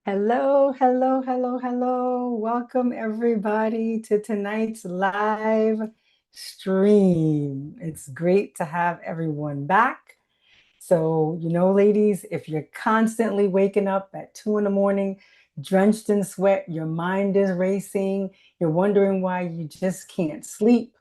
Hello, hello, hello, hello. Welcome everybody to tonight's live stream. It's great to have everyone back. So, ladies, if you're constantly waking up at 2 in the morning, drenched in sweat, your mind is racing, you're wondering why you just can't sleep,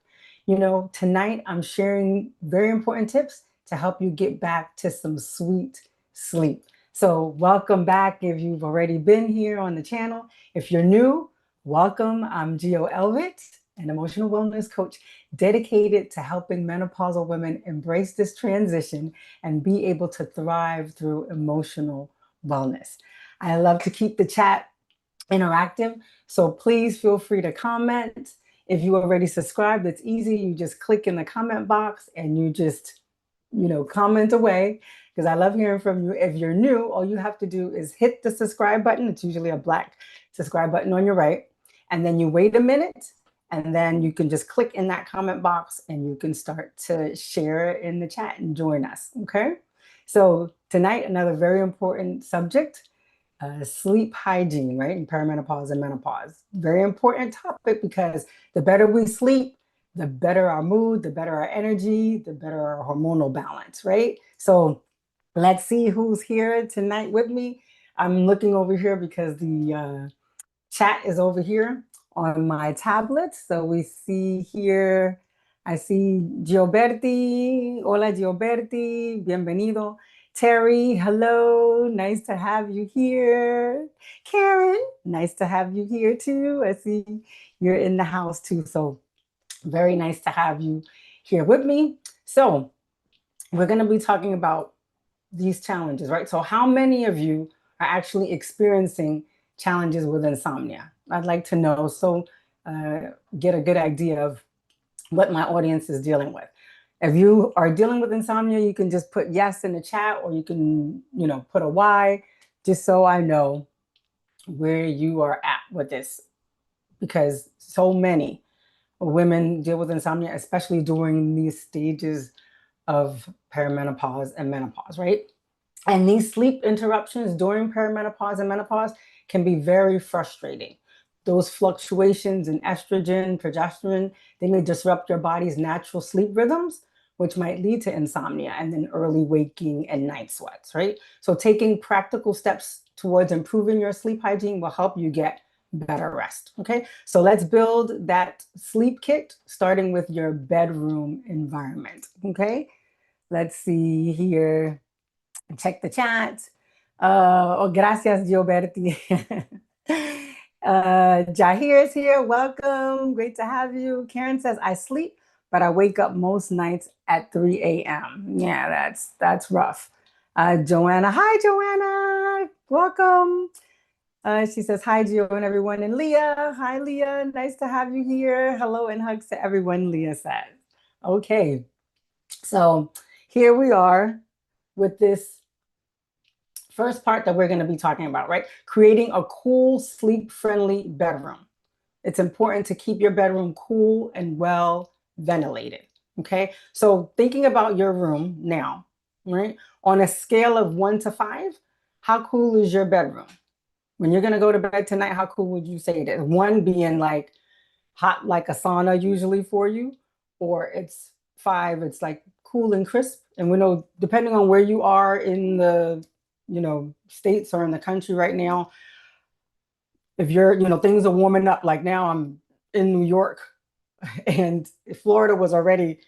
tonight I'm sharing very important tips to help you get back to some sweet sleep. So, welcome back if you've already been here on the channel. If you're new, welcome. I'm Elvitt, an emotional wellness coach dedicated to helping menopausal women embrace this transition and be able to thrive through emotional wellness. I love to keep the chat interactive, so please feel free to comment. If you already subscribed, it's easy. You just click in the comment box and you just, comment away because I love hearing from you. If you're new, all you have to do is hit the subscribe button. It's usually a black subscribe button on your right. And then you wait a minute and then you can just click in that comment box and you can start to share in the chat and join us. Okay. So tonight, another very important subject, sleep hygiene, right? In perimenopause and menopause. Very important topic because the better we sleep, the better our mood, the better our energy, the better our hormonal balance, right? So let's see who's here tonight with me. I'm looking over here because the chat is over here on my tablet. So we see here, I see Gioberti. Hola, Gioberti. Bienvenido. Terry, hello. Nice to have you here. Karen, nice to have you here too. I see you're in the house too. So very nice to have you here with me. So we're going to be talking about these challenges, right? So how many of you are actually experiencing challenges with insomnia? I'd like to know, so get a good idea of what my audience is dealing with. If you are dealing with insomnia, you can just put yes in the chat, or you can, put a Y, just so I know where you are at with this, because so many women deal with insomnia, especially during these stages of perimenopause and menopause, right? And these sleep interruptions during perimenopause and menopause can be very frustrating. Those fluctuations in estrogen, progesterone, they may disrupt your body's natural sleep rhythms, which might lead to insomnia and then early waking and night sweats, right? So taking practical steps towards improving your sleep hygiene will help you get better rest, okay? So let's build that sleep kit, starting with your bedroom environment, okay? Let's see here. Check the chat. Gracias, Gioberti. Jahir is here. Welcome. Great to have you. Karen says, I sleep, but I wake up most nights at 3 a.m. Yeah, that's rough. Joanna. Hi, Joanna. Welcome. She says, hi, Gio and everyone. And Leah. Hi, Leah. Nice to have you here. Hello and hugs to everyone, Leah says. Okay. So here we are with this first part that we're going to be talking about, right? Creating a cool, sleep-friendly bedroom. It's important to keep your bedroom cool and well ventilated, okay? So thinking about your room now, right? On a scale of 1 to 5, how cool is your bedroom? When you're going to go to bed tonight, how cool would you say it is? 1 being like hot like a sauna usually for you, or it's 5, it's like cool and crisp. And we know, depending on where you are in the states or in the country right now, if you're, things are warming up. Like now I'm in New York and Florida was already,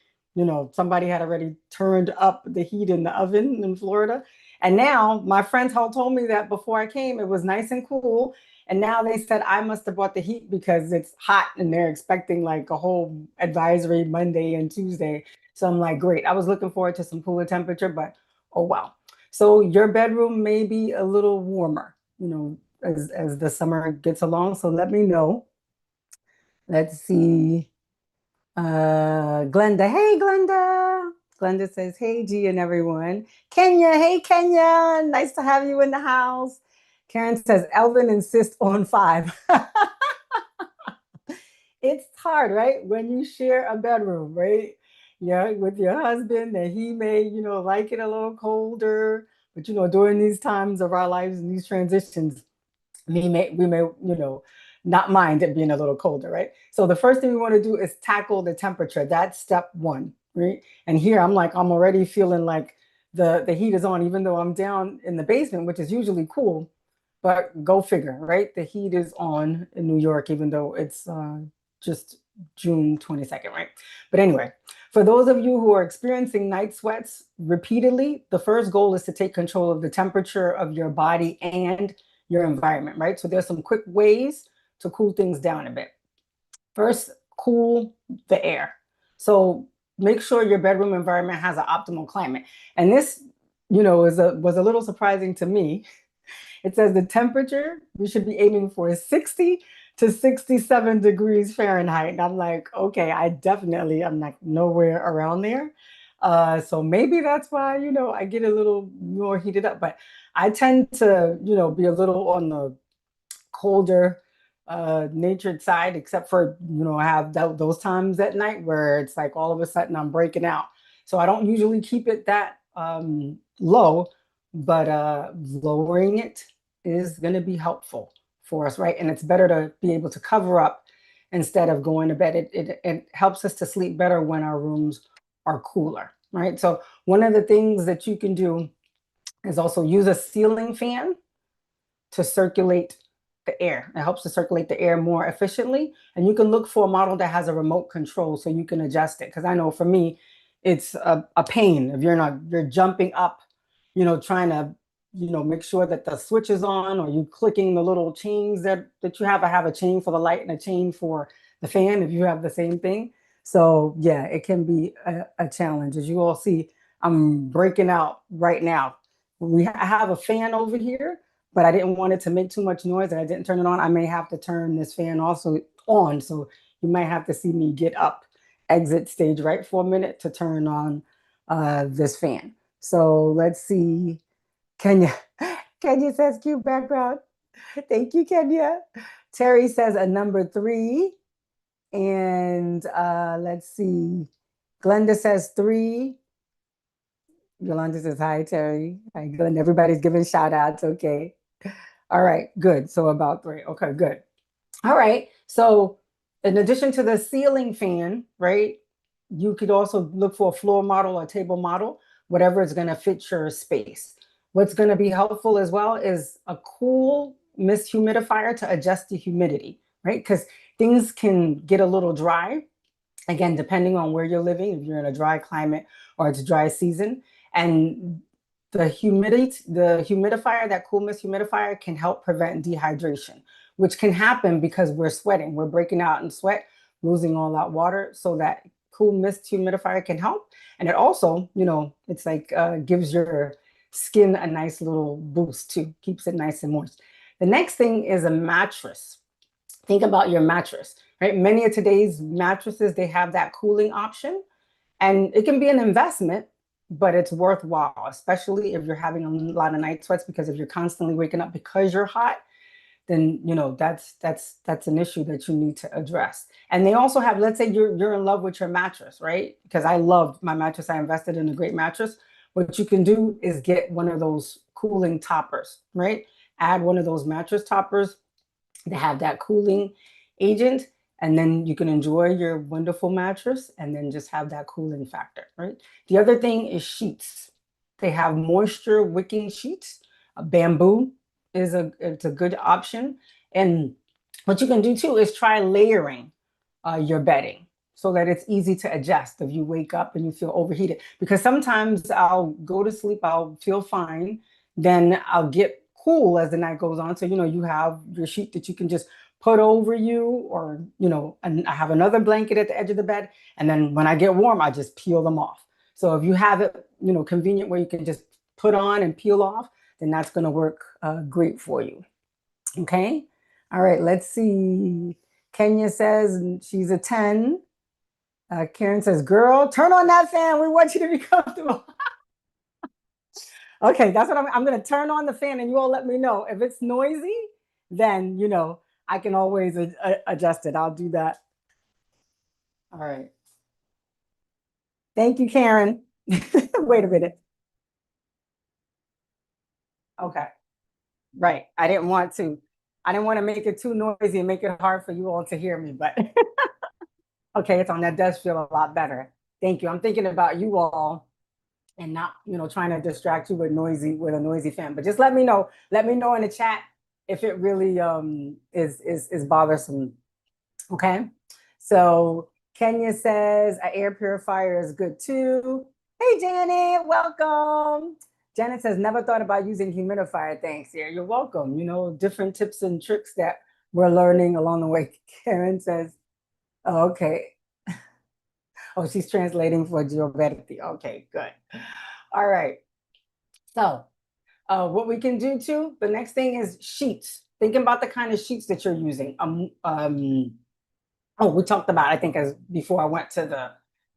somebody had already turned up the heat in the oven in Florida. And now my friends all told me that before I came, it was nice and cool. And now they said I must have brought the heat because it's hot and they're expecting like a whole advisory Monday and Tuesday. So I'm like, great. I was looking forward to some cooler temperature, but oh well. So your bedroom may be a little warmer, as the summer gets along. So let me know. Let's see. Glenda. Hey, Glenda. Glenda says, hey, G and everyone. Kenya. Hey, Kenya. Nice to have you in the house. Karen says, Elvin insists on 5. It's hard, right? When you share a bedroom, right? Yeah, with your husband, that he may, like it a little colder. But, during these times of our lives and these transitions, we may, not mind it being a little colder, right? So the first thing we want to do is tackle the temperature. That's step one, right? And here I'm already feeling like the heat is on, even though I'm down in the basement, which is usually cool. But go figure, right? The heat is on in New York, even though it's just June 22nd, right? But anyway, for those of you who are experiencing night sweats repeatedly, the first goal is to take control of the temperature of your body and your environment, right? So there's some quick ways to cool things down a bit. First, cool the air. So make sure your bedroom environment has an optimal climate. And this, was a little surprising to me. It says the temperature we should be aiming for is 60 to 67 degrees Fahrenheit. And I'm like, okay, I definitely am like nowhere around there. So maybe that's why, I get a little more heated up, but I tend to, be a little on the colder natured side, except for I have those times at night where it's like all of a sudden I'm breaking out. So I don't usually keep it that low, but lowering it is going to be helpful for us, right? And it's better to be able to cover up instead of going to bed. It helps us to sleep better when our rooms are cooler, right? So one of the things that you can do is also use a ceiling fan to circulate the air. It helps to circulate the air more efficiently. And you can look for a model that has a remote control so you can adjust it. Because I know for me, it's a pain if you're jumping up, trying to, make sure that the switch is on, or you clicking the little chains that you have. I have a chain for the light and a chain for the fan if you have the same thing. So yeah, it can be a challenge. As you all see, I'm breaking out right now. I have a fan over here, but I didn't want it to make too much noise and I didn't turn it on. I may have to turn this fan also on. So you might have to see me get up, exit stage right for a minute to turn on this fan. So let's see. Kenya. Kenya says cute background. Thank you, Kenya. Terry says a number 3. And let's see. Glenda says 3. Yolanda says hi, Terry. Hi, Glenda. Everybody's giving shout outs. Okay. All right, good. So about 3. Okay, good. All right. So in addition to the ceiling fan, right, you could also look for a floor model or table model, whatever is going to fit your space. What's going to be helpful as well is a cool mist humidifier to adjust the humidity, right? Because things can get a little dry, again, depending on where you're living, if you're in a dry climate or it's dry season. And the humidifier, that cool mist humidifier, can help prevent dehydration, which can happen because we're sweating. We're breaking out in sweat, losing all that water. So that cool mist humidifier can help. And it also, it's like gives your skin a nice little boost too, keeps it nice and moist. The next thing is a mattress. Think about your mattress, right? Many of today's mattresses, they have that cooling option, and it can be an investment, but it's worthwhile, especially if you're having a lot of night sweats, because if you're constantly waking up because you're hot, then that's an issue that you need to address. And they also have, let's say you're in love with your mattress, right? Because I loved my mattress. I invested in a great mattress. What you can do is get one of those cooling toppers, right? Add one of those mattress toppers to have that cooling agent, and then you can enjoy your wonderful mattress and then just have that cooling factor, right? The other thing is sheets. They have moisture wicking sheets. Bamboo it's a good option. And what you can do too is try layering your bedding so that it's easy to adjust if you wake up and you feel overheated. Because sometimes I'll go to sleep, I'll feel fine, then I'll get cool as the night goes on. So, you have your sheet that you can just put over you, or, and I have another blanket at the edge of the bed. And then when I get warm, I just peel them off. So if you have it, convenient where you can just put on and peel off, then that's going to work great for you. Okay. All right. Let's see. Kenya says she's a 10. Karen says, girl, turn on that fan. We want you to be comfortable. Okay, that's what I'm going to turn on the fan and you all let me know. If it's noisy, then, I can always adjust it. I'll do that. All right. Thank you, Karen. Wait a minute. Okay. Right. I didn't want to. I didn't want to make it too noisy and make it hard for you all to hear me, but okay, it's on. That does feel a lot better. Thank you. I'm thinking about you all and not, trying to distract you with a noisy fan. But just let me know. Let me know in the chat if it really is bothersome. Okay. So Kenya says an air purifier is good too. Hey Janet, welcome. Janet says never thought about using humidifier. Thanks. Yeah, you're welcome. Different tips and tricks that we're learning along the way. Karen says, oh, okay. Oh, she's translating for Giovanni. Okay, good. All right. So what we can do too, the next thing is sheets. Thinking about the kind of sheets that you're using. Oh, we talked about, I think as before I went to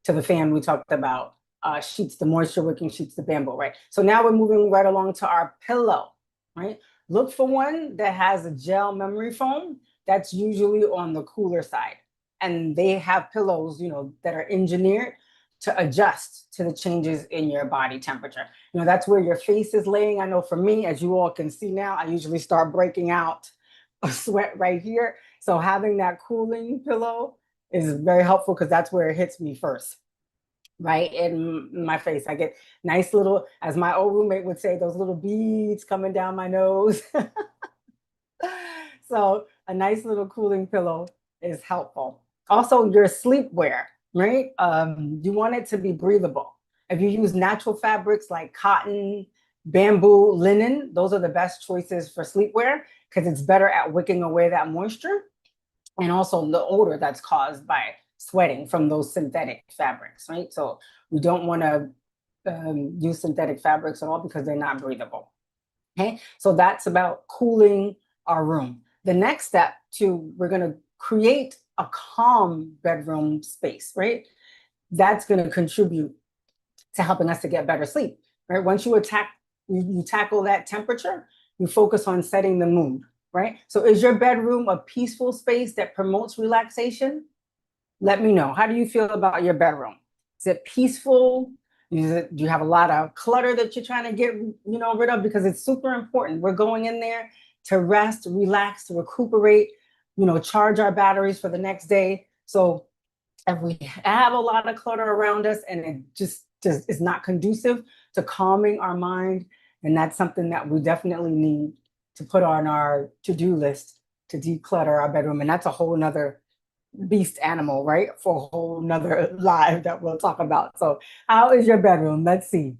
the fan, we talked about sheets, the moisture wicking sheets, the bamboo, right? So now we're moving right along to our pillow, right? Look for one that has a gel memory foam. That's usually on the cooler side. And they have pillows, that are engineered to adjust to the changes in your body temperature. That's where your face is laying. I know for me, as you all can see now, I usually start breaking out a sweat right here. So having that cooling pillow is very helpful because that's where it hits me first, right in my face. I get nice little, as my old roommate would say, those little beads coming down my nose. So a nice little cooling pillow is helpful. Also, your sleepwear, right? You want it to be breathable. If you use natural fabrics like cotton, bamboo, linen, those are the best choices for sleepwear because it's better at wicking away that moisture and also the odor that's caused by sweating from those synthetic fabrics, right? So we don't want to use synthetic fabrics at all because they're not breathable. Okay, so that's about cooling our room. The next step too, we're going to create a calm bedroom space, right? That's going to contribute to helping us to get better sleep, right? Once you tackle that temperature, you focus on setting the mood, right? So is your bedroom a peaceful space that promotes relaxation? Let me know. How do you feel about your bedroom? Is it peaceful? Do you have a lot of clutter that you're trying to get, rid of? Because it's super important. We're going in there to rest, relax, to recuperate, charge our batteries for the next day. So if we have a lot of clutter around us and it just is not conducive to calming our mind, and that's something that we definitely need to put on our to-do list to declutter our bedroom. And that's a whole nother beast animal, right? For a whole nother live that we'll talk about. So how is your bedroom? Let's see.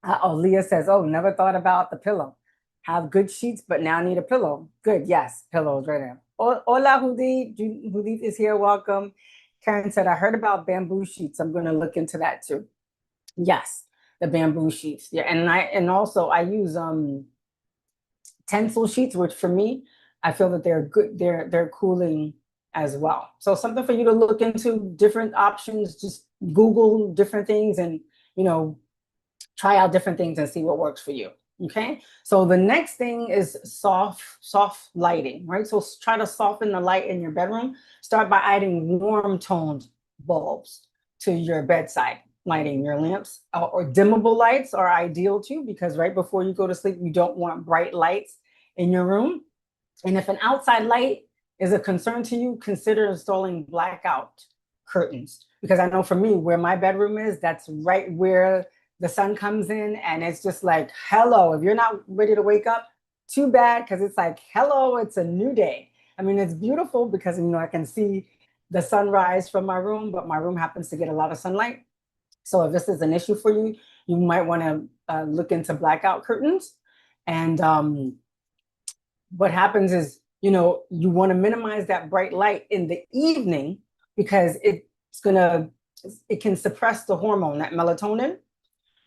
Oh, Leah says, oh, never thought about the pillow. Have good sheets, but now need a pillow. Good, yes, pillows right there. Hola, Judith. Judith is here, welcome. Karen said, I heard about bamboo sheets. I'm gonna look into that too. Yes, the bamboo sheets. Yeah, and also I use tencel sheets, which for me, I feel that they're good, they're cooling as well. So something for you to look into, different options, just Google different things and try out different things and see what works for you. Okay. So the next thing is soft lighting, right? So try to soften the light in your bedroom. Start by adding warm toned bulbs to your bedside lighting, your lamps, or dimmable lights are ideal too, because right before you go to sleep, you don't want bright lights in your room. And if an outside light is a concern to you, consider installing blackout curtains. Because I know for me, where my bedroom is, that's right where the sun comes in and it's just like, hello, if you're not ready to wake up, too bad, because it's like, hello, it's a new day. I mean, it's beautiful because, I can see the sunrise from my room, but my room happens to get a lot of sunlight. So if this is an issue for you, you might want to look into blackout curtains. And what happens is, you want to minimize that bright light in the evening because it can suppress the hormone, that melatonin,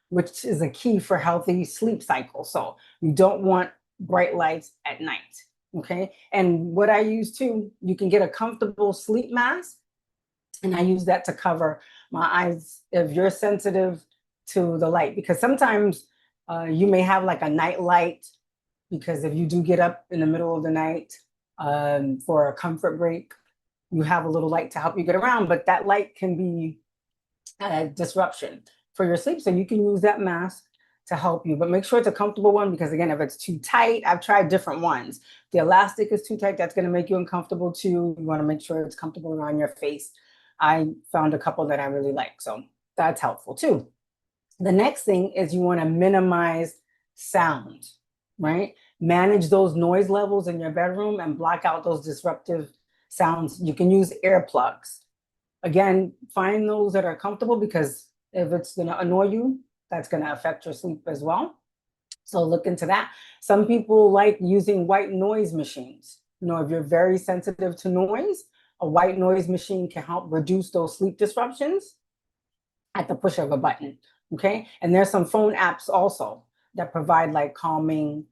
which is a key for healthy sleep cycle. So you don't want bright lights at night. Okay. And what I use too, you can get a comfortable sleep mask. And I use that to cover my eyes if you're sensitive to the light, because sometimes you may have like a night light, because if you do get up in the middle of the night for a comfort break, you have a little light to help you get around, but that light can be a disruption for your sleep. So you can use that mask to help you. But make sure it's a comfortable one, because again, if it's too tight, I've tried different ones. The elastic is too tight, that's going to make you uncomfortable too. You want to make sure it's comfortable around your face. I found a couple that I really like, so that's helpful too. The next thing is you want to minimize sound, right? Manage those noise levels in your bedroom and block out those disruptive sounds. You can use earplugs. Again, find those that are comfortable, because if it's going to annoy you, that's going to affect your sleep as well. So look into that. Some people like using white noise machines. You know, if you're very sensitive to noise, a white noise machine can help reduce those sleep disruptions at the push of a button. Okay. And there's some phone apps also that provide like calming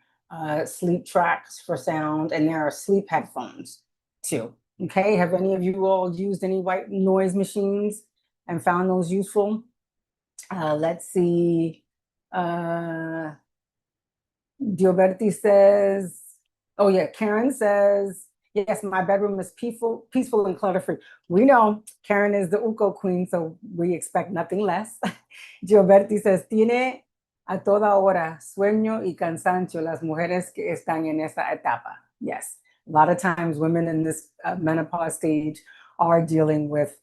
sleep tracks for sound. And there are sleep headphones too. Okay. Have any of you all used any white noise machines and found those useful? Let's see. Gilberti says, oh yeah, Karen says, yes, my bedroom is peaceful and clutter-free. We know Karen is the Uko queen, so we expect nothing less. Gilberti says, tiene a toda hora sueño y cansancio las mujeres que están en esa etapa. Yes, a lot of times women in this menopause stage are dealing with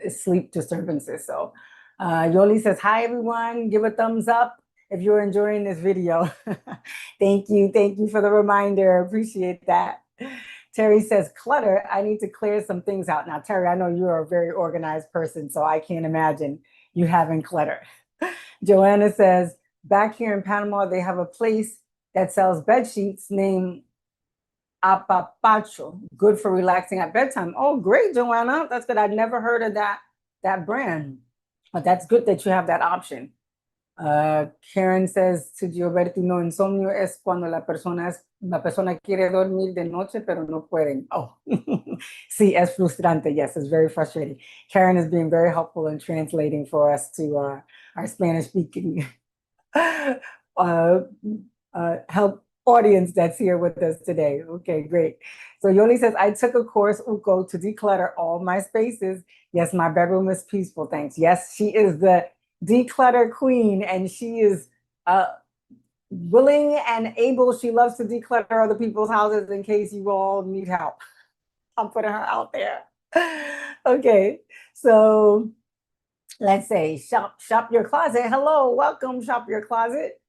sleep disturbances. So Yoli says, hi everyone, give a thumbs up if you're enjoying this video. Thank you for the reminder, appreciate that. Terry says, clutter, I need to clear some things out. Now, Terry, I know you're a very organized person, so I can't imagine you having clutter. Joanna says, back here in Panama, they have a place that sells bed sheets named Apapacho, good for relaxing at bedtime. Oh, great, Joanna. That's good. I've never heard of that brand, but that's good that you have that option. Karen says to Gilberto, no, insomnio es cuando la persona quiere dormir de noche, pero no pueden. Oh, sí, es frustrante. Yes, it's very frustrating. Karen is being very helpful in translating for us to our Spanish speaking help audience that's here with us today. Okay, great. So Yoli says, I took a course, Uko, to declutter all my spaces. Yes, my bedroom is peaceful, thanks. Yes, she is the declutter queen, and she is willing and able. She loves to declutter other people's houses in case you all need help. I'm putting her out there. Okay, so let's say shop your closet. Hello, welcome, shop your closet.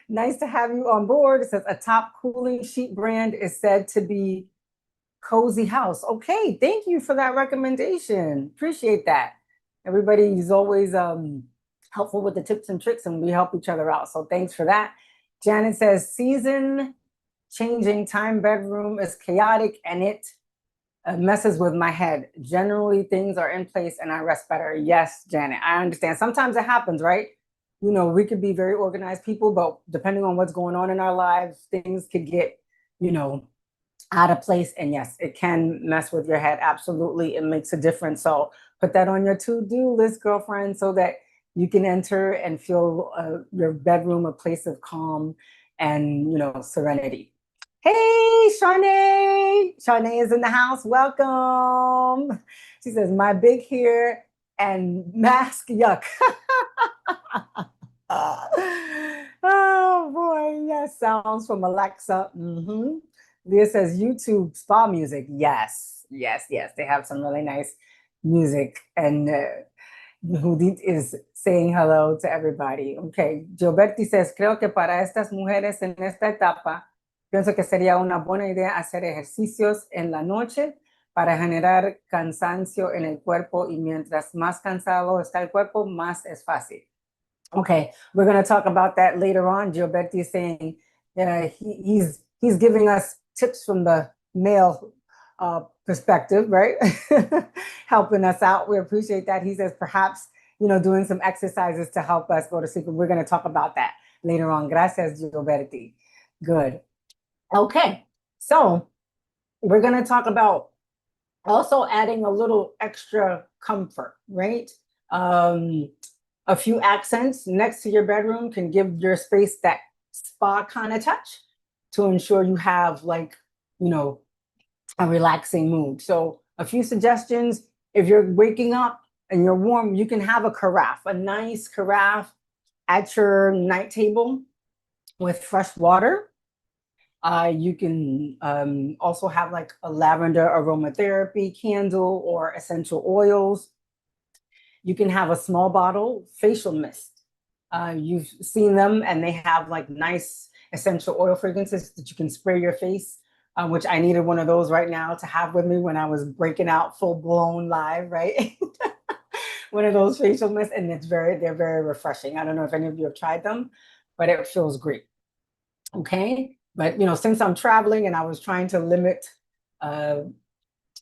Nice to have you on board. It says a top cooling sheet brand is said to be Cozy House. Okay, thank you for that recommendation. Appreciate that. Everybody is always helpful with the tips and tricks, and we help each other out. So thanks for that. Janet says, season changing time bedroom is chaotic and it messes with my head. Generally, things are in place and I rest better. Yes, Janet, I understand. Sometimes it happens, right? You know, we could be very organized people, but depending on what's going on in our lives, things could get, you know, out of place. And yes, it can mess with your head. Absolutely. It makes a difference. So put that on your to-do list, girlfriend, so that you can enter and feel your bedroom a place of calm and, you know, serenity. Hey, Shanae. Shanae is in the house. Welcome. She says, my big hair and mask, yuck. Oh boy, yes, sounds from Alexa. Leah says YouTube spa music. Yes, they have some really nice music. And Judith is saying hello to everybody. Okay, Gilberti says, creo que para estas mujeres en esta etapa, pienso que sería una buena idea hacer ejercicios en la noche para generar cansancio en el cuerpo, y mientras más cansado está el cuerpo, más es fácil. Okay, we're going to talk about that later on. Gilberti is saying he's giving us tips from the male perspective, right? Helping us out. We appreciate that. He says perhaps, you know, doing some exercises to help us go to sleep. And we're going to talk about that later on. Gracias, Gilberti. Good. Okay, so we're going to talk about also adding a little extra comfort, right? A few accents next to your bedroom can give your space that spa kind of touch to ensure you have, like, you know, a relaxing mood. So a few suggestions: if you're waking up and you're warm, you can have a carafe, a nice carafe at your night table with fresh water. You can also have like a lavender aromatherapy candle or essential oils. You can have a small bottle facial mist. You've seen them, and they have like nice essential oil fragrances that you can spray your face, which I needed one of those right now to have with me when I was breaking out full blown live, right? One of those facial mists, and they're very refreshing. I don't know if any of you have tried them, but it feels great. Okay, but since I'm traveling and I was trying to limit uh,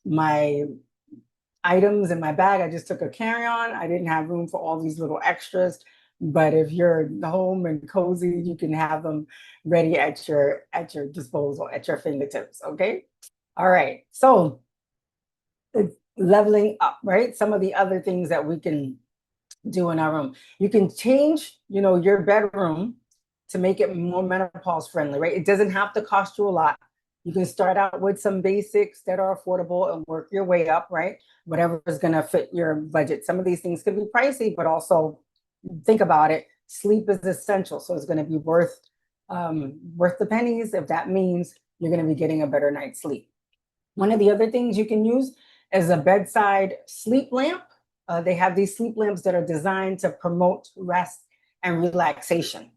my items in my bag, I just took a carry-on. I didn't have room for all these little extras. But if you're home and cozy, you can have them ready at your disposal, at your fingertips. Okay. All right. So it's leveling up, right? Some of the other things that we can do in our room. You can change, your bedroom to make it more menopause friendly, right? It doesn't have to cost you a lot. You can start out with some basics that are affordable and work your way up, right? Whatever is going to fit your budget. Some of these things can be pricey, but also think about it. Sleep is essential, so it's going to be worth the pennies if that means you're going to be getting a better night's sleep. One of the other things you can use is a bedside sleep lamp. They have these sleep lamps that are designed to promote rest and relaxation.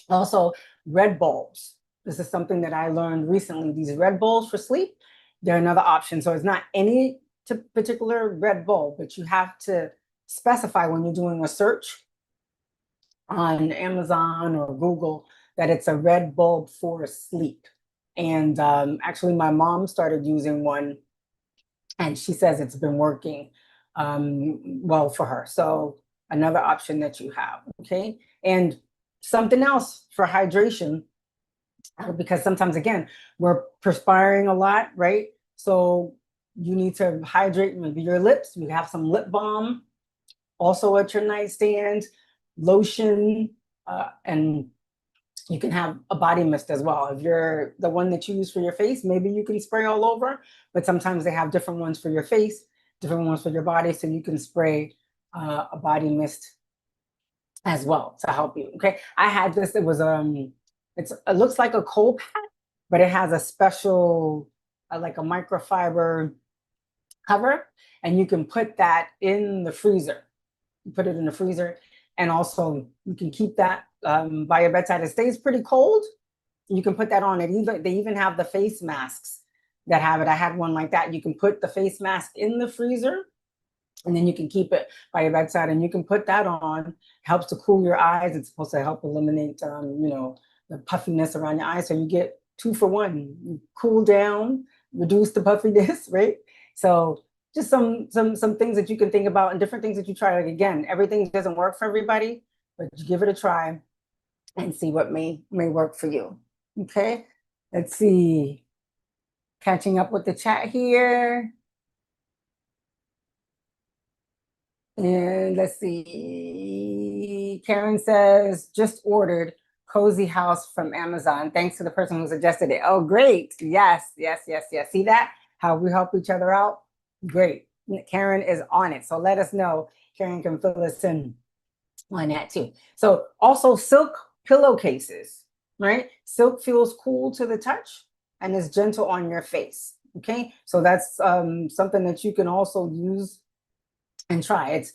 Also, red bulbs. This is something that I learned recently. These red bulbs for sleep, they're another option. So it's not any particular red bulb, but you have to specify when you're doing a search on Amazon or Google that it's a red bulb for sleep. And actually, my mom started using one, and she says it's been working well for her. So another option that you have, okay? And something else for hydration, because sometimes, again, we're perspiring a lot, right? So you need to hydrate maybe your lips. You have some lip balm also at your nightstand, lotion, and you can have a body mist as well. If you're the one that you use for your face, maybe you can spray all over, but sometimes they have different ones for your face, different ones for your body, so you can spray a body mist as well to help you. Okay, I had this. It was it looks like a cold pack, but it has a special like a microfiber cover, and you can put that in the freezer. You put it in the freezer, and also you can keep that by your bedside. It stays pretty cold. You can put that on it. They even have the face masks that have it. I had one like that. You can put the face mask in the freezer, and then you can keep it by your bedside, and you can put that on. Helps to cool your eyes. It's supposed to help eliminate, the puffiness around your eyes. So you get 2 for 1. You cool down, reduce the puffiness, right? So just some things that you can think about and different things that you try. Like, again, everything doesn't work for everybody, but you give it a try and see what may work for you. Okay, let's see. Catching up with the chat here. And let's see. Karen says, just ordered Cozy House from Amazon. Thanks to the person who suggested it. Oh, great. Yes, yes, yes, yes. See that? How we help each other out? Great. Karen is on it. So let us know. Karen can fill us in on that too. So also silk pillowcases, right? Silk feels cool to the touch and is gentle on your face. Okay. So that's something that you can also use and try. It's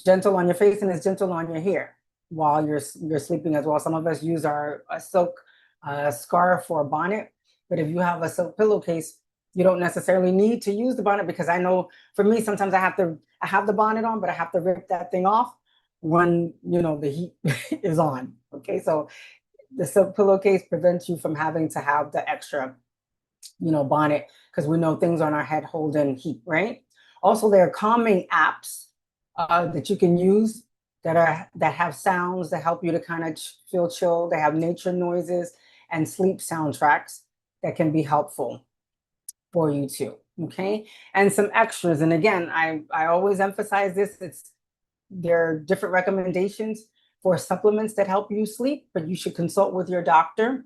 gentle on your face and it's gentle on your hair while you're sleeping as well. Some of us use a silk scarf or bonnet, but if you have a silk pillowcase, you don't necessarily need to use the bonnet, because I know for me sometimes I have the bonnet on, but I have to rip that thing off when the heat is on. Okay, so the silk pillowcase prevents you from having to have the extra bonnet, because we know things on our head hold in heat, right? Also, there are calming apps that you can use that have sounds that help you to kind of feel chill. They have nature noises and sleep soundtracks that can be helpful for you too. Okay, and some extras. And again, I always emphasize this. There are different recommendations for supplements that help you sleep, but you should consult with your doctor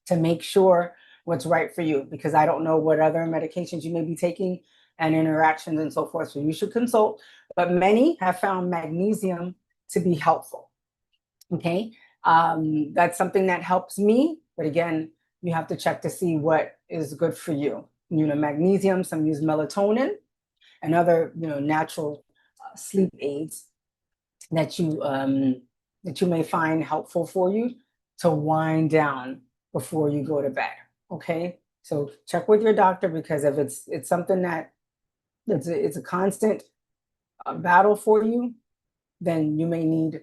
to make sure what's right for you, because I don't know what other medications you may be taking and interactions and so forth. So you should consult. But many have found magnesium to be helpful. Okay. That's something that helps me. But again, you have to check to see what is good for you. Magnesium, some use melatonin and other, natural sleep aids that you may find helpful for you to wind down before you go to bed. Okay. So check with your doctor, because if it's something that it's a constant battle for you, then you may need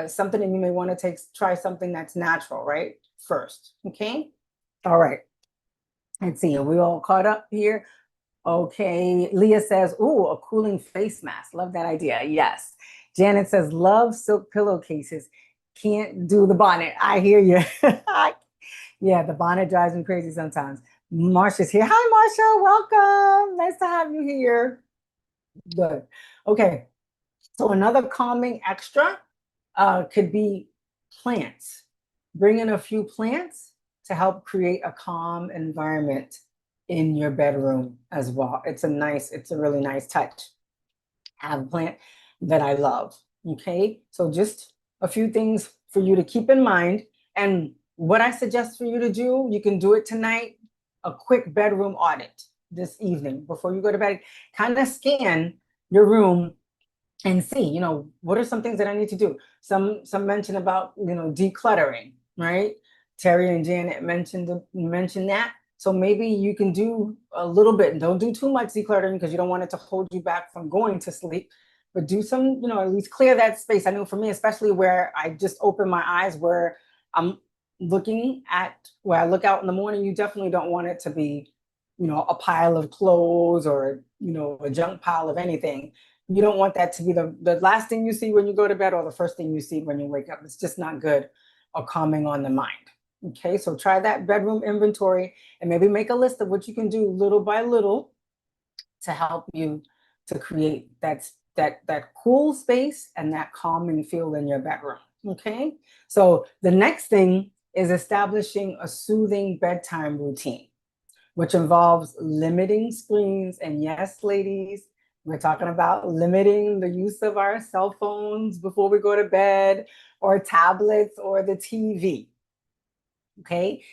something, and you may want to try something that's natural, right? First. Okay. All right. Let's see. Are we all caught up here? Okay. Leah says, "Ooh, a cooling face mask. Love that idea." Yes. Janet says, "Love silk pillowcases. Can't do the bonnet." I hear you. Yeah, the bonnet drives me crazy sometimes. Marsha's here. Hi, Marsha. Welcome. Nice to have you here. Good. Okay. So another calming extra could be plants. Bring in a few plants to help create a calm environment in your bedroom as well. It's a really nice touch. I have a plant that I love. Okay, so just a few things for you to keep in mind. And what I suggest for you to do, you can do it tonight, a quick bedroom audit this evening before you go to bed. Kind of scan your room and see, what are some things that I need to do. Some mention about, decluttering, right? Terry and Janet mentioned that. So maybe you can do a little bit. Don't do too much decluttering, because you don't want it to hold you back from going to sleep. But do some, at least clear that space. I know for me, especially where I just open my eyes, where I'm looking at, where I look out in the morning, you definitely don't want it to be, a pile of clothes, or, a junk pile of anything. You don't want that to be the last thing you see when you go to bed, or the first thing you see when you wake up. It's just not good or calming on the mind. Okay, so try that bedroom inventory, and maybe make a list of what you can do little by little to help you to create that cool space and that calming feel in your bedroom. Okay, so the next thing is establishing a soothing bedtime routine, which involves limiting screens. And yes, ladies, we're talking about limiting the use of our cell phones before we go to bed, or tablets, or the TV. Okay.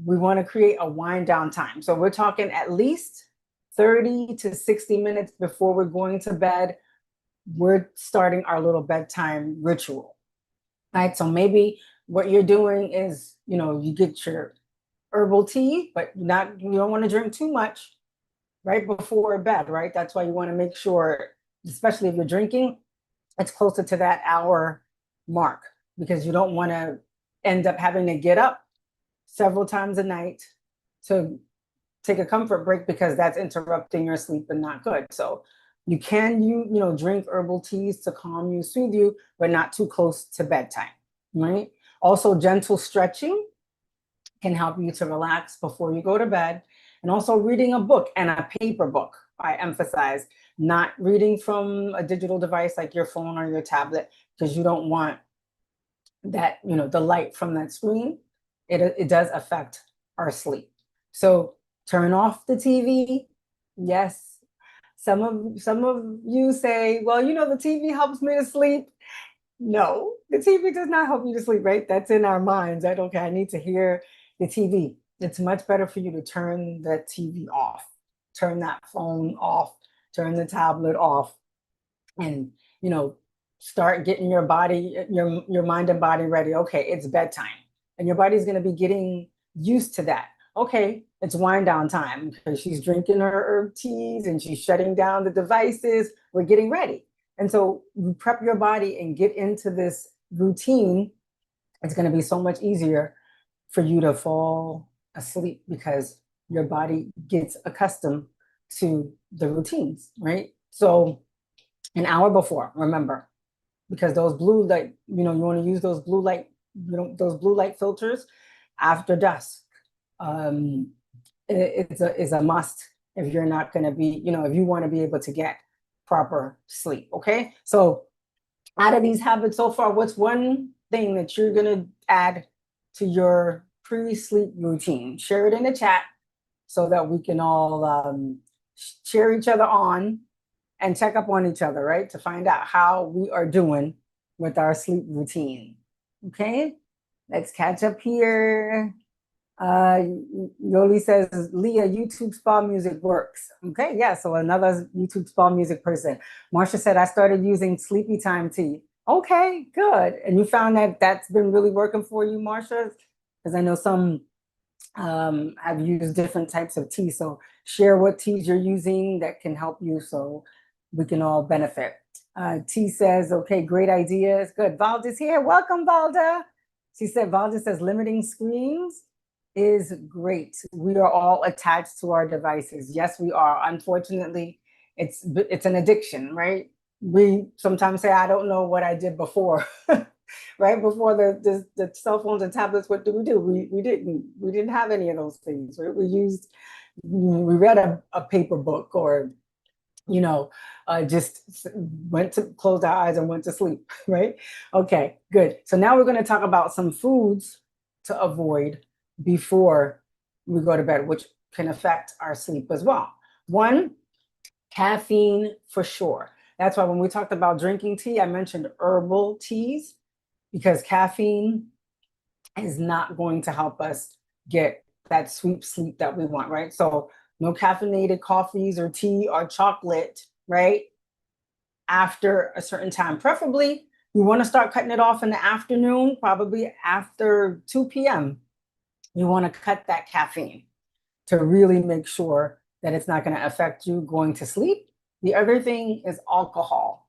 We want to create a wind down time. So we're talking at least 30 to 60 minutes before we're going to bed. We're starting our little bedtime ritual. Right. So maybe what you're doing is, you get your herbal tea, but you don't want to drink too much right before bed, right? That's why you want to make sure, especially if you're drinking, it's closer to that hour mark, because you don't want to end up having to get up several times a night to take a comfort break, because that's interrupting your sleep and not good. So you can drink herbal teas to calm you, soothe you, but not too close to bedtime, right? Also, gentle stretching can help you to relax before you go to bed. And also reading a book, and a paper book. I emphasize not reading from a digital device like your phone or your tablet, because you don't want that, the light from that screen. It does affect our sleep. So turn off the TV. Yes. Some of you say, well, the TV helps me to sleep. No, the TV does not help you to sleep, right? That's in our minds. That, okay, I need to hear the TV. It's much better for you to turn the TV off, turn that phone off, turn the tablet off, and start getting your body, your mind and body ready. Okay, it's bedtime, and your body's going to be getting used to that. Okay, it's wind down time, because she's drinking her herb teas and she's shutting down the devices. We're getting ready. And so you prep your body and get into this routine. It's going to be so much easier for you to fall asleep, because your body gets accustomed to the routines, right? So an hour before, remember, because those blue light, you want to use those blue light, those blue light filters after dusk. Um, it's a must if you're not going to be, if you want to be able to get proper sleep. Okay. So out of these habits so far, what's one thing that you're going to add to your pre-sleep routine? Share it in the chat so that we can all cheer each other on and check up on each other, right? To find out how we are doing with our sleep routine. Okay, let's catch up here. Yoli says, Leah, YouTube spa music works. Okay, yeah, so another YouTube spa music person. Marsha said, I started using sleepy time tea. Okay, good. And you found that that's been really working for you, Marsha? Because I know some have used different types of tea. So share what teas you're using that can help you so we can all benefit. T says, okay, great ideas. Good. Valda's here. Welcome, Valda. She said, Valda says, limiting screens is great. We are all attached to our devices. Yes, we are. Unfortunately, it's an addiction, right? We sometimes say, I don't know what I did before. Right before the cell phones and tablets, what do? We didn't have any of those things. Right? We read a paper book, or just went to close our eyes and went to sleep. Right? Okay, good. So now we're going to talk about some foods to avoid before we go to bed, which can affect our sleep as well. One, caffeine for sure. That's why when we talked about drinking tea, I mentioned herbal teas, because caffeine is not going to help us get that sweet sleep that we want, right? So no caffeinated coffees or tea or chocolate, right? After a certain time. Preferably, you want to start cutting it off in the afternoon, probably after 2 p.m. You want to cut that caffeine to really make sure that it's not going to affect you going to sleep. The other thing is alcohol.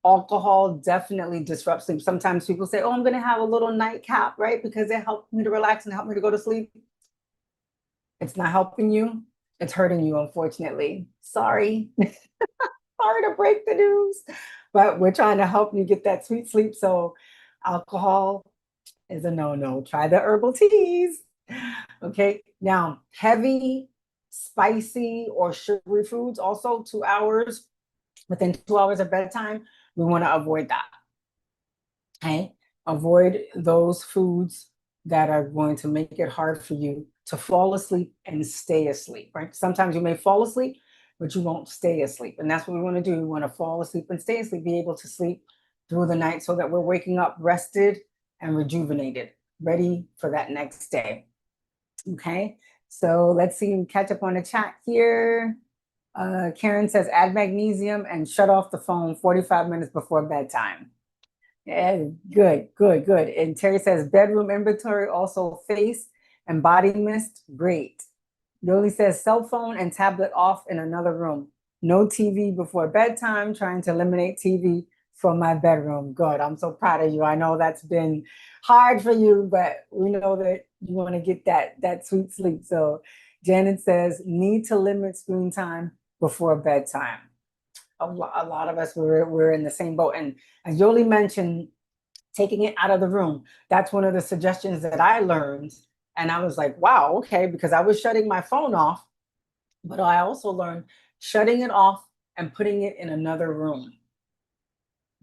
Alcohol definitely disrupts sleep. Sometimes people say, oh, I'm going to have a little nightcap, right? Because it helped me to relax and help me to go to sleep. It's not helping you. It's hurting you, unfortunately. Sorry. Sorry to break the news, but we're trying to help you get that sweet sleep. So alcohol is a no-no. Try the herbal teas. Okay. Now, heavy, spicy, or sugary foods, also 2 hours, within 2 hours of bedtime, we want to avoid that. Okay. Avoid those foods that are going to make it hard for you to fall asleep and stay asleep, right? Sometimes you may fall asleep, but you won't stay asleep. And that's what we want to do. We want to fall asleep and stay asleep, be able to sleep through the night so that we're waking up rested and rejuvenated, ready for that next day. Okay. So let's see, catch up on the chat here. Karen says, add magnesium and shut off the phone 45 minutes before bedtime. Yeah, good, good, good. And Terry says, bedroom inventory, also face and body mist. Great. Yoli says, cell phone and tablet off in another room. No TV before bedtime, trying to eliminate TV from my bedroom. Good. I'm so proud of you. I know that's been hard for you, but we know that you want to get that sweet sleep. So Janet says, need to limit screen time before bedtime. A lot of us, we're in the same boat. And as Yoli mentioned, taking it out of the room. That's one of the suggestions that I learned. And I was like, wow, okay, because I was shutting my phone off, but I also learned shutting it off and putting it in another room.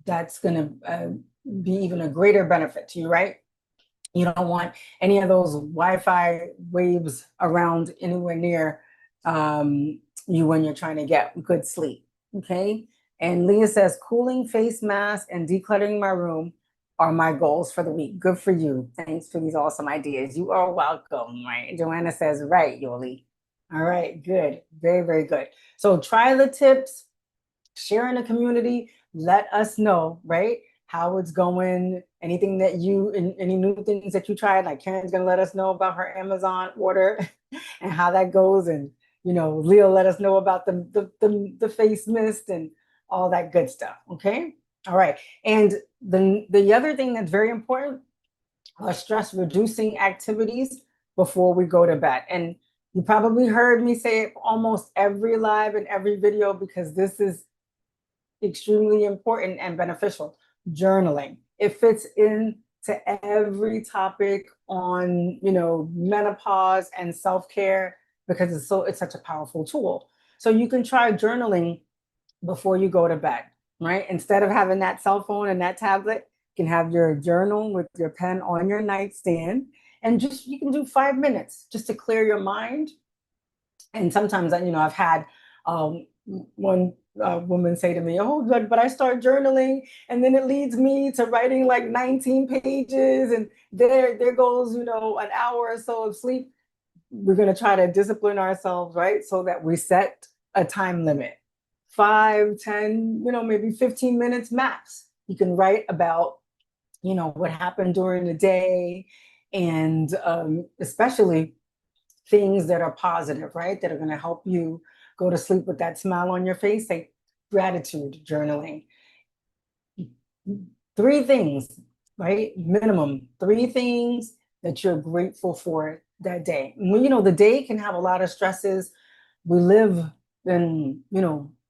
That's going to be even a greater benefit to you, right? You don't want any of those Wi-Fi waves around anywhere near you when you're trying to get good sleep. Okay. And Leah says, cooling face mask and decluttering my room are my goals for the week. Good for you. Thanks for these awesome ideas. You are welcome. Right. Joanna says, right, Yoli. All right. Good. Very, very good. So try the tips, share in the community. Let us know, right? How it's going, anything that any new things that you tried. Like Karen's gonna let us know about her Amazon order and how that goes. And Leo let us know about the face mist and all that good stuff. Okay. All right. And the other thing that's very important are stress reducing activities before we go to bed. And you probably heard me say it almost every live and every video, because this is extremely important and beneficial. Journaling. It fits into every topic on, menopause and self-care, because it's such a powerful tool. So you can try journaling before you go to bed, right? Instead of having that cell phone and that tablet, you can have your journal with your pen on your nightstand, and you can do 5 minutes just to clear your mind. And sometimes, I've had one woman say to me, "Oh, but I start journaling, and then it leads me to writing like 19 pages, and there goes, an hour or so of sleep." We're going to try to discipline ourselves, right? So that we set a time limit, 5, 10, maybe 15 minutes max. You can write about, what happened during the day, and especially things that are positive, right? That are going to help you go to sleep with that smile on your face, like gratitude journaling. 3 things, right? Minimum 3 things that you're grateful for that day. Well, the day can have a lot of stresses. We live in,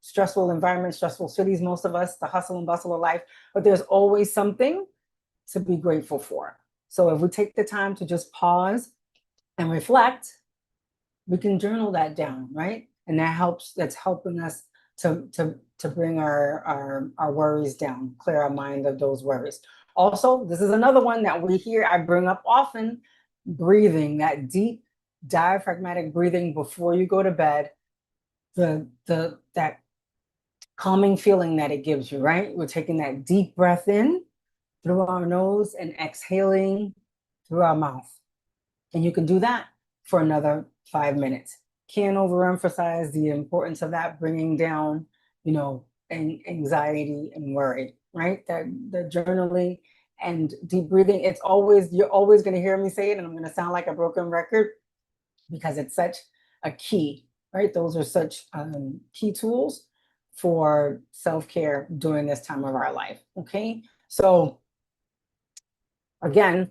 stressful environments, stressful cities, most of us, the hustle and bustle of life, but there's always something to be grateful for. So if we take the time to just pause and reflect, we can journal that down, right? And that's helping us to bring our worries down, clear our mind of those worries. Also, this is another one that I bring up often: breathing, that deep diaphragmatic breathing before you go to bed, that calming feeling that it gives you, right? We're taking that deep breath in through our nose and exhaling through our mouth. And you can do that for another 5 minutes. Can't overemphasize the importance of that, bringing down, anxiety and worry, right? That the journaling and deep breathing, you're always going to hear me say it, and I'm going to sound like a broken record because it's such a key, right? Those are such key tools for self-care during this time of our life. Okay. So again,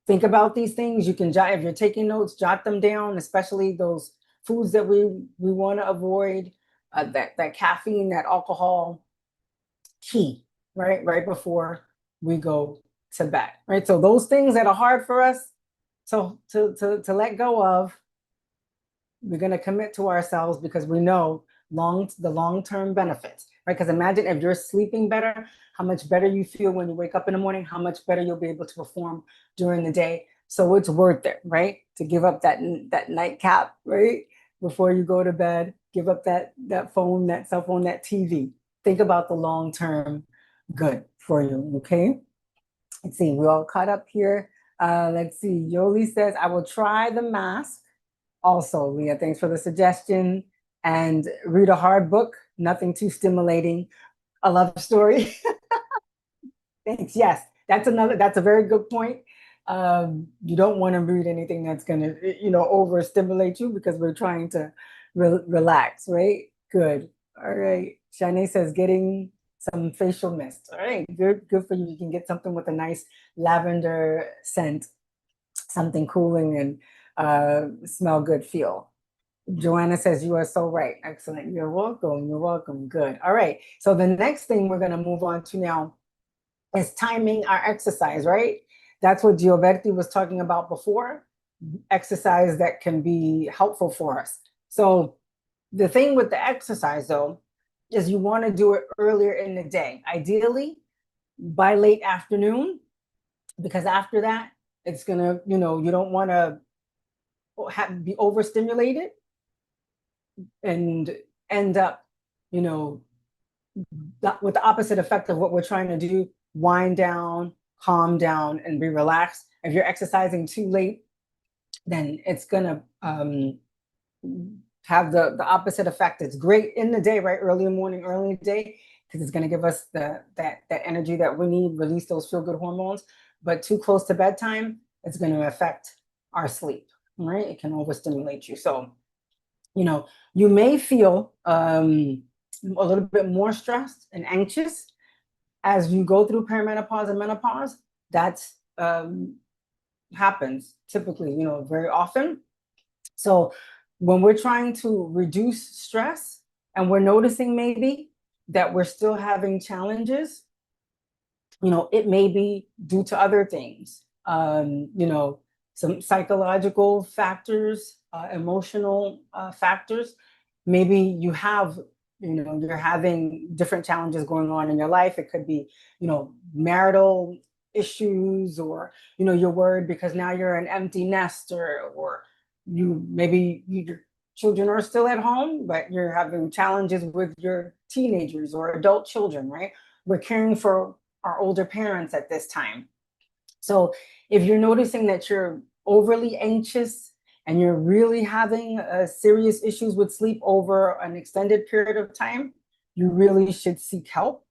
think about these things. You can jot, if you're taking notes, jot them down, especially those foods that we want to avoid, that caffeine, that alcohol, key, right? Right before we go to bed, right? So those things that are hard for us to let go of, we're going to commit to ourselves because we know the long-term benefits, right? Because imagine if you're sleeping better, how much better you feel when you wake up in the morning, how much better you'll be able to perform during the day. So it's worth it, right? To give up that nightcap, right? Before you go to bed, give up that phone, that cell phone, that TV. Think about the long-term good for you, okay? Let's see, we're all caught up here. Let's see, Yoli says, I will try the mask. Also, Leah, thanks for the suggestion. And read a hard book, nothing too stimulating. A love story. Thanks. Yes, that's a very good point. You don't want to read anything that's going to, overstimulate you because we're trying to relax, right? Good. All right. Shanae says getting some facial mist. All right. Good for you. You can get something with a nice lavender scent, something cooling and smell good feel. Joanna says, you are so right. Excellent. You're welcome. You're welcome. Good. All right. So the next thing we're going to move on to now is timing our exercise, right? That's what Gioberti was talking about before, exercise that can be helpful for us. So the thing with the exercise, though, is you want to do it earlier in the day, ideally by late afternoon, because after that, it's going to, you don't want to be overstimulated and end up, with the opposite effect of what we're trying to do: wind down, calm down, and be relaxed. If you're exercising too late, then it's gonna have the opposite effect. It's great in the day, right? Early in the morning, early in the day, because it's gonna give us that energy that we need, release those feel-good hormones. But too close to bedtime, it's gonna affect our sleep, right? It can overstimulate you. So, you may feel a little bit more stressed and anxious as you go through perimenopause and menopause. That's happens typically, very often. So when we're trying to reduce stress and we're noticing maybe that we're still having challenges, it may be due to other things, some psychological factors, emotional factors. Maybe you're having different challenges going on in your life. It could be, marital issues, or, you're worried because now you're an empty nester, or children are still at home, but you're having challenges with your teenagers or adult children, right? We're caring for our older parents at this time. So if you're noticing that you're overly anxious and you're really having serious issues with sleep over an extended period of time, you really should seek help,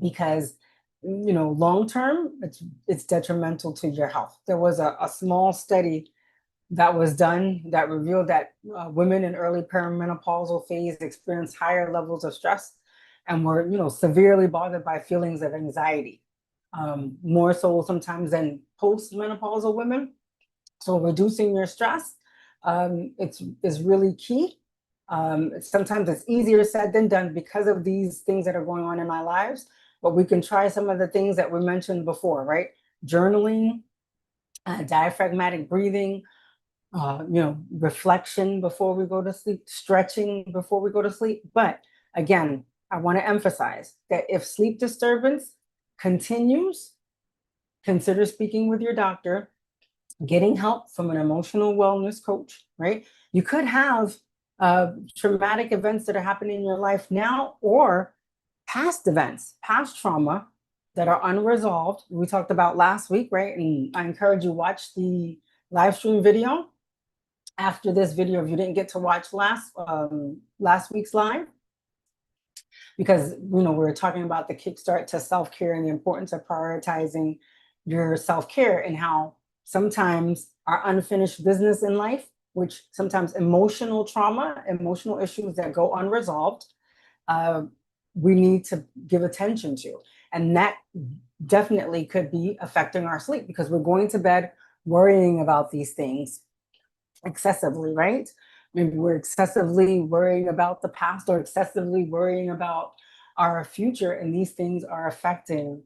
because long term it's detrimental to your health. There was a small study that was done that revealed that women in early perimenopausal phase experience higher levels of stress and were severely bothered by feelings of anxiety, more so sometimes than postmenopausal women. So reducing your stress, is really key. Sometimes it's easier said than done because of these things that are going on in our lives, but we can try some of the things that we mentioned before, right? Journaling, diaphragmatic breathing, reflection before we go to sleep, stretching before we go to sleep. But again, I want to emphasize that if sleep disturbance continues, consider speaking with your doctor, getting help from an emotional wellness coach, right? You could have traumatic events that are happening in your life now, or past events, past trauma that are unresolved. We talked about last week, right? And I encourage you watch the live stream video after this video if you didn't get to watch last week's live, because we're talking about the kickstart to self-care and the importance of prioritizing your self-care, and how sometimes our unfinished business in life, which sometimes emotional trauma, emotional issues that go unresolved, we need to give attention to. And that definitely could be affecting our sleep, because we're going to bed worrying about these things excessively, right? Maybe we're excessively worrying about the past or excessively worrying about our future, and these things are affecting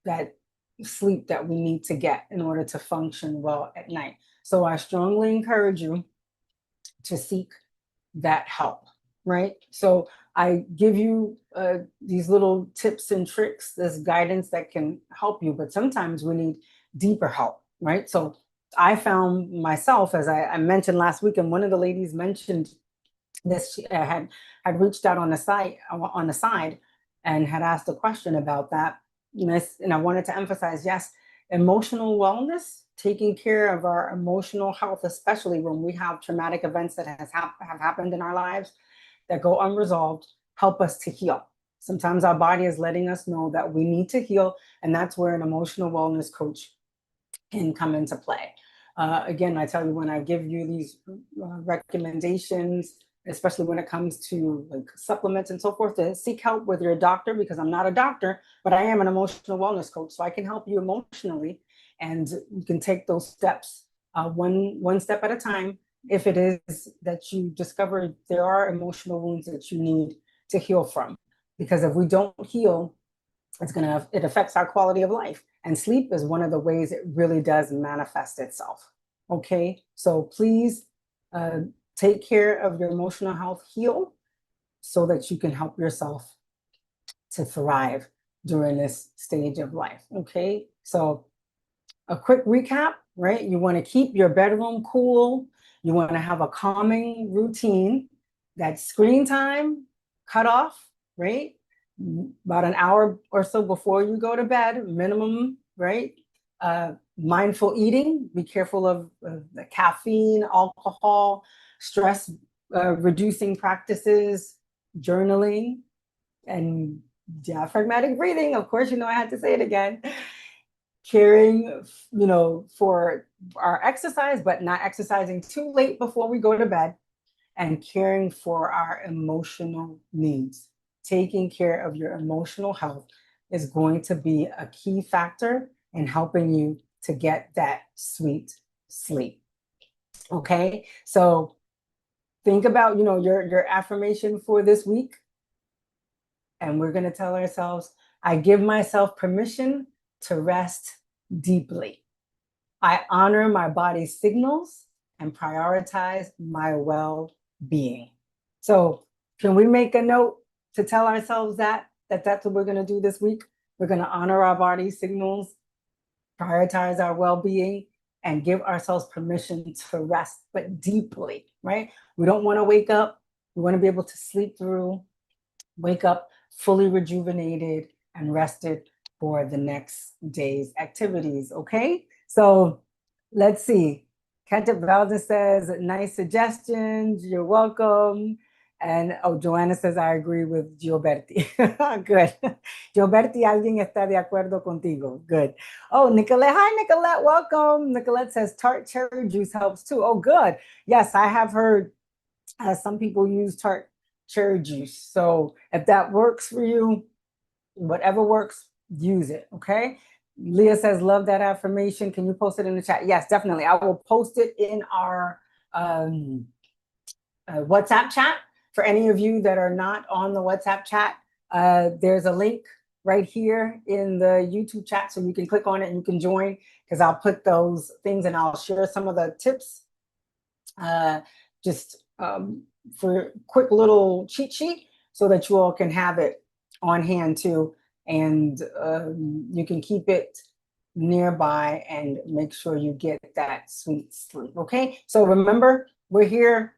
that sleep that we need to get in order to function well at night. So I strongly encourage you to seek that help, right? So I give you these little tips and tricks, this guidance that can help you, but sometimes we need deeper help, right? So I found myself, as I mentioned last week, and one of the ladies mentioned this, she had reached out on the side and had asked a question about that. And I wanted to emphasize, yes, emotional wellness, taking care of our emotional health, especially when we have traumatic events that have happened in our lives that go unresolved, help us to heal. Sometimes our body is letting us know that we need to heal, and that's where an emotional wellness coach can come into play. Again, I tell you, when I give you these recommendations, especially when it comes to like supplements and so forth, to seek help with your doctor, because I'm not a doctor, but I am an emotional wellness coach. So I can help you emotionally, and you can take those steps one step at a time. If it is that you discover there are emotional wounds that you need to heal from, because if we don't heal, it affects our quality of life. And sleep is one of the ways it really does manifest itself. Okay, so please take care of your emotional health, heal, so that you can help yourself to thrive during this stage of life. Okay, so a quick recap, right? You want to keep your bedroom cool. You want to have a calming routine. That screen time cut off, right? About an hour or so before you go to bed, minimum, right? Mindful eating. Be careful of the caffeine, alcohol, stress reducing practices, journaling, and diaphragmatic breathing. Of course, I had to say it again. Caring, for our exercise, but not exercising too late before we go to bed, and caring for our emotional needs. Taking care of your emotional health is going to be a key factor in helping you to get that sweet sleep. Okay, so think about, your affirmation for this week. And we're going to tell ourselves, I give myself permission to rest deeply. I honor my body's signals and prioritize my well-being. So can we make a note to tell ourselves that's what we're going to do this week? We're going to honor our body's signals, prioritize our well-being, and give ourselves permission to rest, but deeply, right? We don't want to wake up. We want to be able to sleep through, wake up fully rejuvenated and rested for the next day's activities, okay? So let's see. Kenta Valdez says, nice suggestions, you're welcome. And oh, Joanna says, I agree with Gioberti. Good. Gioberti, alguien está de acuerdo contigo. Good. Oh, Nicolette. Hi, Nicolette. Welcome. Nicolette says, tart cherry juice helps too. Oh, good. Yes, I have heard some people use tart cherry juice. So if that works for you, whatever works, use it. Okay. Leah says, love that affirmation. Can you post it in the chat? Yes, definitely. I will post it in our WhatsApp chat. For any of you that are not on the WhatsApp chat, there's a link right here in the YouTube chat. So you can click on it and you can join, because I'll put those things and I'll share some of the tips just for a quick little cheat sheet so that you all can have it on hand too. And you can keep it nearby and make sure you get that sweet sleep. Okay. So remember, we're here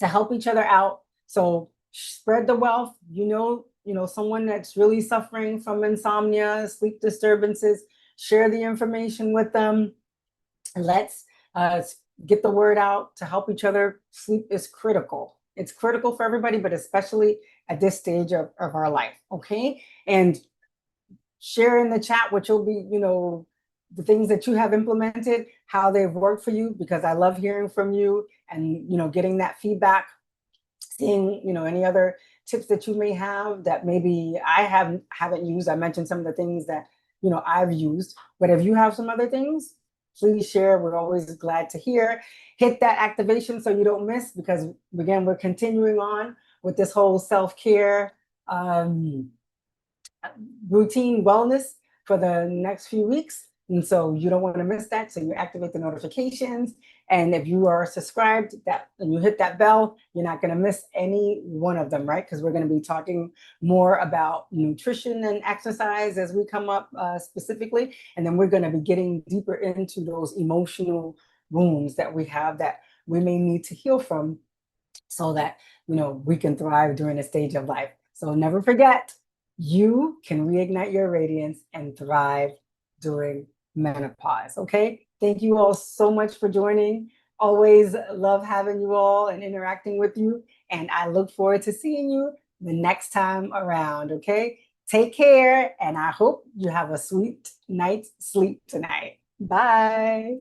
to help each other out. So spread the wealth. You know, someone that's really suffering from insomnia, sleep disturbances, share the information with them. Let's get the word out to help each other. Sleep is critical. It's critical for everybody, but especially at this stage of our life. Okay. And share in the chat what you'll be, the things that you have implemented, how they've worked for you, because I love hearing from you and, getting that feedback, seeing, any other tips that you may have that maybe I haven't used. I mentioned some of the things that, I've used, but if you have some other things, please share. We're always glad to hear. Hit that activation so you don't miss, because again, we're continuing on with this whole self-care routine wellness for the next few weeks. And so you don't want to miss that. So you activate the notifications. And if you are subscribed and you hit that bell, you're not going to miss any one of them, right? Because we're going to be talking more about nutrition and exercise as we come up specifically. And then we're going to be getting deeper into those emotional wounds that we have that we may need to heal from, so that, we can thrive during a stage of life. So never forget, you can reignite your radiance and thrive during menopause. Okay. Thank you all so much for joining. Always love having you all and interacting with you. And I look forward to seeing you the next time around. Okay. Take care. And I hope you have a sweet night's sleep tonight. Bye.